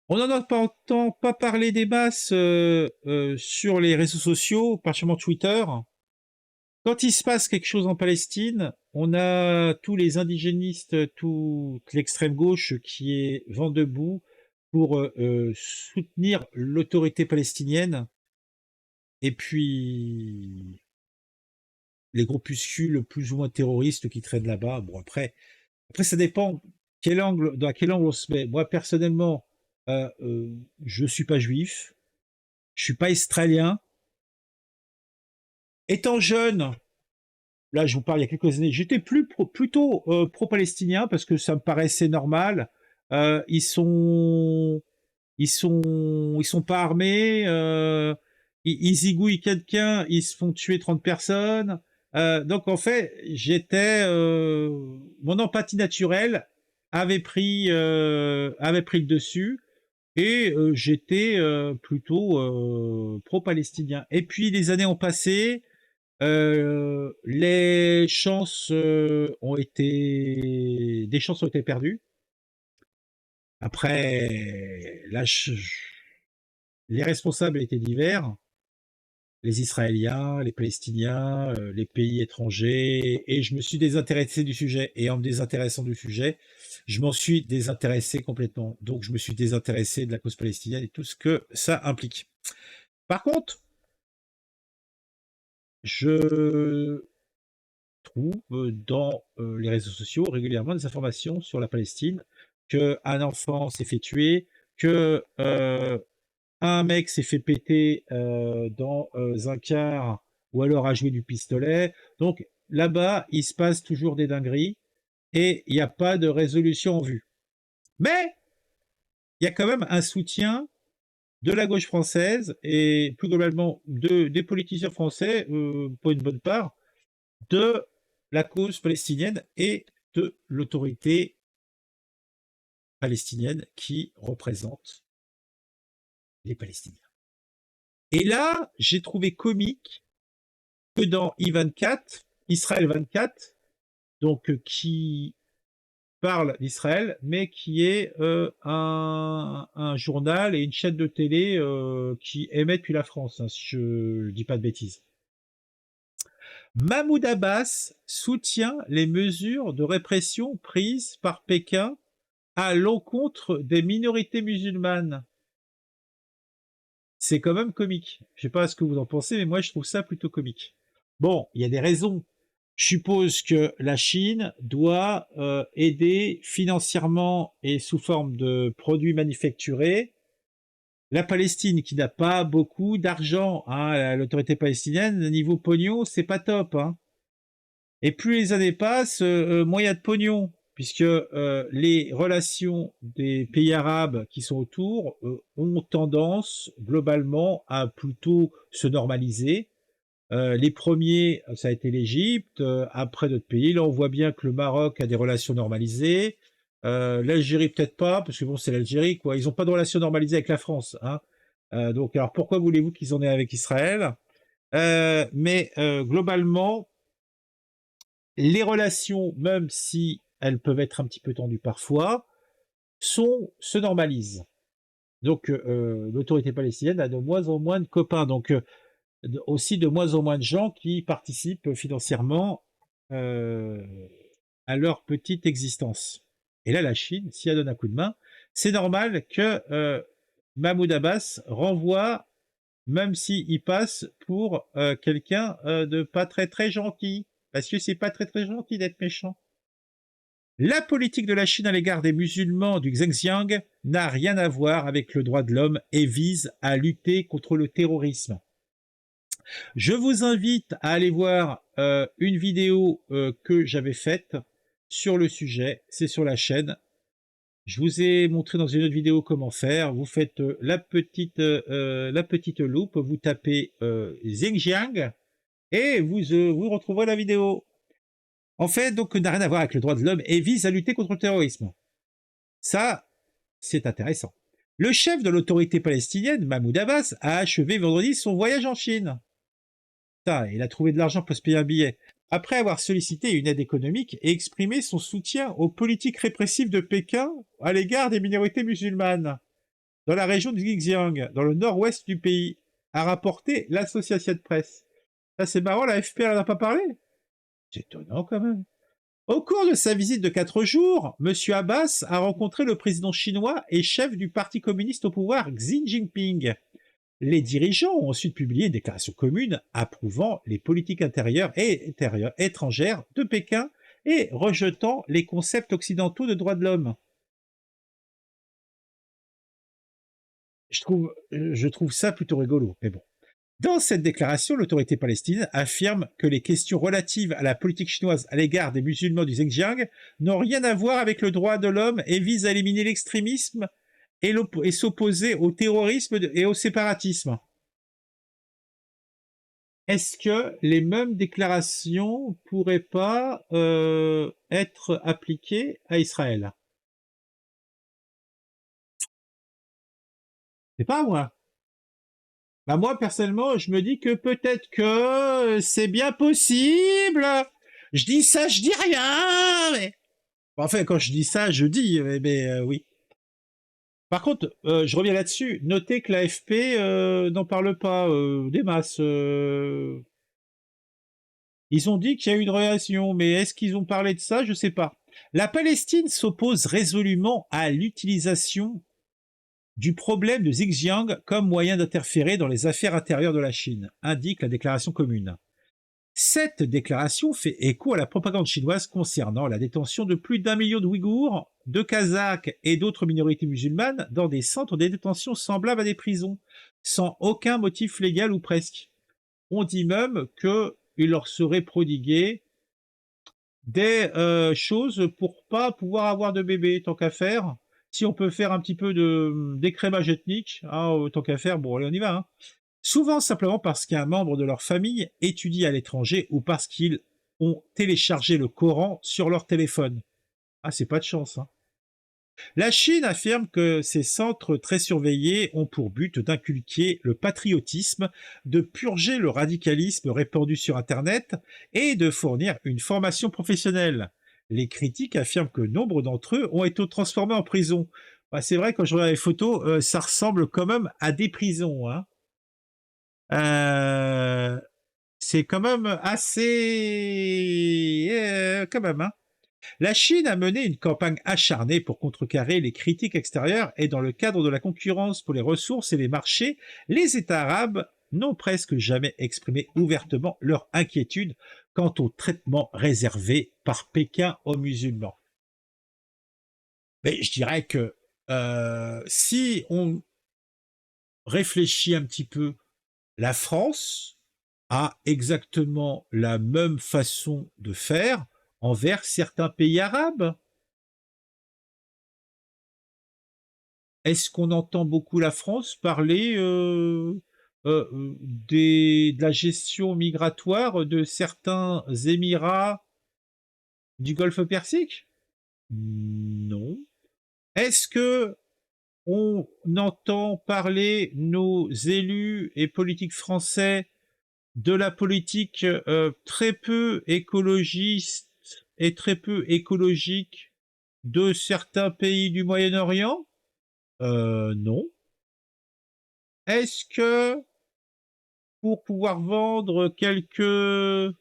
On n'en entend pas parler des masses sur les réseaux sociaux, particulièrement Twitter. Quand il se passe quelque chose en Palestine, on a tous les indigénistes, toute l'extrême gauche qui est vent debout pour soutenir l'autorité palestinienne. Et puis les groupuscules plus ou moins terroristes qui traînent là-bas. Bon, après ça dépend dans quel angle on se met. Moi, personnellement, je suis pas juif, je suis pas israélien. Étant jeune, là, je vous parle il y a quelques années, j'étais plutôt pro-palestinien parce que ça me paraissait normal. Euh, ils sont, ils sont pas armés. Ils zigouillent quelqu'un, ils se font tuer 30 personnes. Donc en fait, mon empathie naturelle avait pris le dessus et j'étais plutôt pro-palestinien. Et puis les années ont passé. Des chances ont été perdues. Après, les responsables étaient divers, les Israéliens, les Palestiniens, les pays étrangers, et je me suis désintéressé du sujet. Et en me désintéressant du sujet, je m'en suis désintéressé complètement. Donc, je me suis désintéressé de la cause palestinienne et tout ce que ça implique. Par contre, je trouve dans les réseaux sociaux régulièrement des informations sur la Palestine, qu'un enfant s'est fait tuer, que un mec s'est fait péter dans un car ou alors a joué du pistolet. Donc là-bas, il se passe toujours des dingueries et il n'y a pas de résolution en vue. Mais il y a quand même un soutien de la gauche française et plus globalement des politiciens français, pour une bonne part, de la cause palestinienne et de l'autorité palestinienne qui représente les Palestiniens. Et là, j'ai trouvé comique que dans I24, Israël 24, donc qui parle d'Israël, mais qui est un journal et une chaîne de télé qui émet depuis la France, hein, si je ne dis pas de bêtises. Mahmoud Abbas soutient les mesures de répression prises par Pékin à l'encontre des minorités musulmanes. C'est quand même comique. Je sais pas ce que vous en pensez, mais moi je trouve ça plutôt comique. Bon, il y a des raisons. Je suppose que la Chine doit aider financièrement et sous forme de produits manufacturés la Palestine, qui n'a pas beaucoup d'argent. Hein, l'autorité palestinienne, niveau pognon, c'est pas top. Hein. Et plus les années passent, moins il y a de pognon, puisque les relations des pays arabes qui sont autour ont tendance globalement à plutôt se normaliser. Les premiers, ça a été l'Égypte, après d'autres pays. Là, on voit bien que le Maroc a des relations normalisées. L'Algérie, peut-être pas, parce que bon, c'est l'Algérie, quoi. Ils n'ont pas de relations normalisées avec la France. Hein. Donc, alors pourquoi voulez-vous qu'ils en aient avec Israël Mais globalement, les relations, même si elles peuvent être un petit peu tendues parfois, se normalisent. Donc l'autorité palestinienne a de moins en moins de copains, donc aussi de moins en moins de gens qui participent financièrement euh, à leur petite existence. Et là, la Chine, si elle donne un coup de main, c'est normal que Mahmoud Abbas renvoie, même s'il passe pour quelqu'un de pas très très gentil, parce que c'est pas très très gentil d'être méchant. La politique de la Chine à l'égard des musulmans du Xinjiang n'a rien à voir avec le droit de l'homme et vise à lutter contre le terrorisme. Je vous invite à aller voir une vidéo que j'avais faite sur le sujet, c'est sur la chaîne. Je vous ai montré dans une autre vidéo comment faire. Vous faites la petite loupe, vous tapez Xinjiang et vous retrouverez la vidéo. En fait, donc, n'a rien à voir avec le droit de l'homme et vise à lutter contre le terrorisme. Ça, c'est intéressant. Le chef de l'autorité palestinienne, Mahmoud Abbas, a achevé vendredi son voyage en Chine. Putain, il a trouvé de l'argent pour se payer un billet. Après avoir sollicité une aide économique et exprimé son soutien aux politiques répressives de Pékin à l'égard des minorités musulmanes. dans la région du Xinjiang, dans le nord-ouest du pays, a rapporté l'Associated Press. Ça, c'est marrant, la FP, elle n'en a pas parlé. C'est étonnant quand même. Au cours de sa visite de 4 jours, M. Abbas a rencontré le président chinois et chef du parti communiste au pouvoir Xi Jinping. Les dirigeants ont ensuite publié une déclaration commune approuvant les politiques intérieures et étrangères de Pékin et rejetant les concepts occidentaux de droits de l'homme. Je trouve ça plutôt rigolo, mais bon. Dans cette déclaration, l'autorité palestinienne affirme que les questions relatives à la politique chinoise à l'égard des musulmans du Xinjiang n'ont rien à voir avec le droit de l'homme et visent à éliminer l'extrémisme et s'opposer au terrorisme et au séparatisme. Est-ce que les mêmes déclarations pourraient pas être appliquées à Israël? C'est pas moi. Bah moi, personnellement, je me dis que peut-être que c'est bien possible. Je dis ça, je dis rien. Mais... Enfin, quand je dis ça, je dis, oui. Par contre, je reviens là-dessus. Notez que l'AFP n'en parle pas des masses. Ils ont dit qu'il y a eu une réaction, mais est-ce qu'ils ont parlé de ça? Je sais pas. La Palestine s'oppose résolument à l'utilisation du problème de Xinjiang comme moyen d'interférer dans les affaires intérieures de la Chine, indique la déclaration commune. Cette déclaration fait écho à la propagande chinoise concernant la détention de plus d'1 million de Ouïghours, de Kazakhs et d'autres minorités musulmanes dans des centres de détention semblables à des prisons, sans aucun motif légal ou presque. On dit même qu'il leur serait prodigué des choses pour pas pouvoir avoir de bébé, tant qu'à faire. Si on peut faire un petit peu d'écrémage ethnique, hein, tant qu'à faire, bon allez on y va. Hein. Souvent simplement parce qu'un membre de leur famille étudie à l'étranger ou parce qu'ils ont téléchargé le Coran sur leur téléphone. Ah, c'est pas de chance, hein. La Chine affirme que ces centres très surveillés ont pour but d'inculquer le patriotisme, de purger le radicalisme répandu sur Internet et de fournir une formation professionnelle. Les critiques affirment que nombre d'entre eux ont été transformés en prison. Bah, c'est vrai, quand je regarde les photos, ça ressemble quand même à des prisons. Hein. C'est quand même assez... quand même, hein. La Chine a mené une campagne acharnée pour contrecarrer les critiques extérieures et dans le cadre de la concurrence pour les ressources et les marchés, les États arabes n'ont presque jamais exprimé ouvertement leur inquiétude quant au traitement réservé par Pékin aux musulmans. Mais je dirais que si on réfléchit un petit peu, la France a exactement la même façon de faire envers certains pays arabes. Est-ce qu'on entend beaucoup la France parler de la gestion migratoire de certains Émirats du Golfe Persique? Non. Est-ce que on entend parler nos élus et politiques français de la politique très peu écologiste et très peu écologique de certains pays du Moyen-Orient? Non. Est-ce que pour pouvoir vendre quelques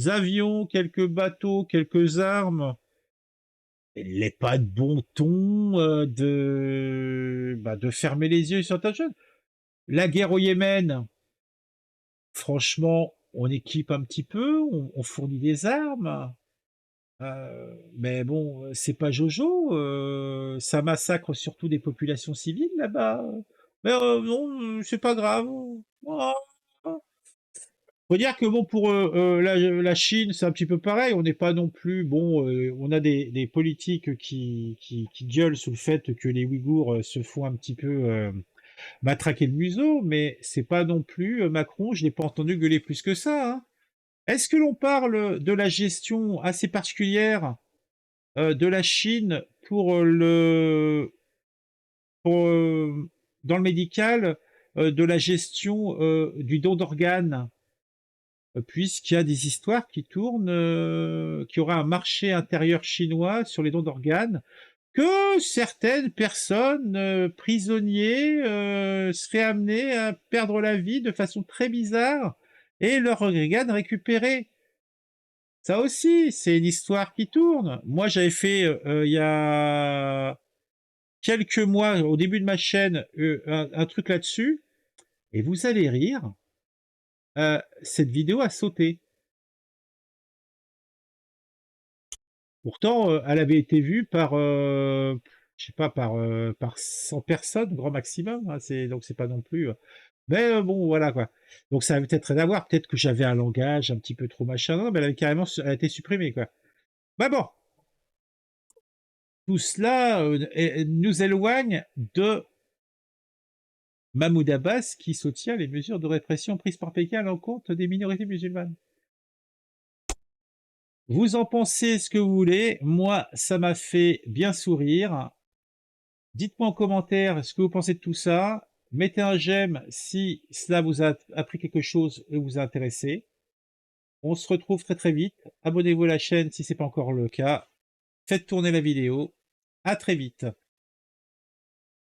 avions, quelques bateaux, quelques armes, il n'est pas de bon ton de fermer les yeux sur certaines choses? La guerre au Yémen, franchement, on équipe un petit peu, on fournit des armes, mais bon, c'est pas Jojo, ça massacre surtout des populations civiles là-bas. Mais non, c'est pas grave. Oh. Faut dire que bon, pour la Chine, c'est un petit peu pareil. On n'est pas non plus bon. On a des politiques qui gueulent sous le fait que les Ouïghours se font un petit peu matraquer le museau, mais c'est pas non plus Macron. Je l'ai pas entendu gueuler plus que ça. Hein. Est-ce que l'on parle de la gestion assez particulière de la Chine dans le médical, de la gestion du don d'organes, puisqu'il y a des histoires qui tournent, qu'il y aura un marché intérieur chinois sur les dons d'organes, que certaines personnes prisonniers seraient amenées à perdre la vie de façon très bizarre et leur organe récupéré. Ça aussi, c'est une histoire qui tourne. Moi, j'avais fait il y a quelques mois, au début de ma chaîne, un truc là-dessus, et vous allez rire. Cette vidéo a sauté. Pourtant, elle avait été vue par, je sais pas, par 100 personnes, grand maximum. Hein, donc c'est pas non plus. Mais bon, voilà quoi. Donc ça avait peut-être rien à voir. Peut-être que j'avais un langage un petit peu trop machin. Non, mais elle avait carrément, elle a été supprimée quoi. Bah bon, tout cela nous éloigne de Mahmoud Abbas qui soutient les mesures de répression prises par Pékin à l'encontre des minorités musulmanes. Vous en pensez ce que vous voulez. Moi, ça m'a fait bien sourire. Dites-moi en commentaire ce que vous pensez de tout ça. Mettez un j'aime si cela vous a appris quelque chose et vous a intéressé. On se retrouve très très vite. Abonnez-vous à la chaîne si ce n'est pas encore le cas. Faites tourner la vidéo. À très vite.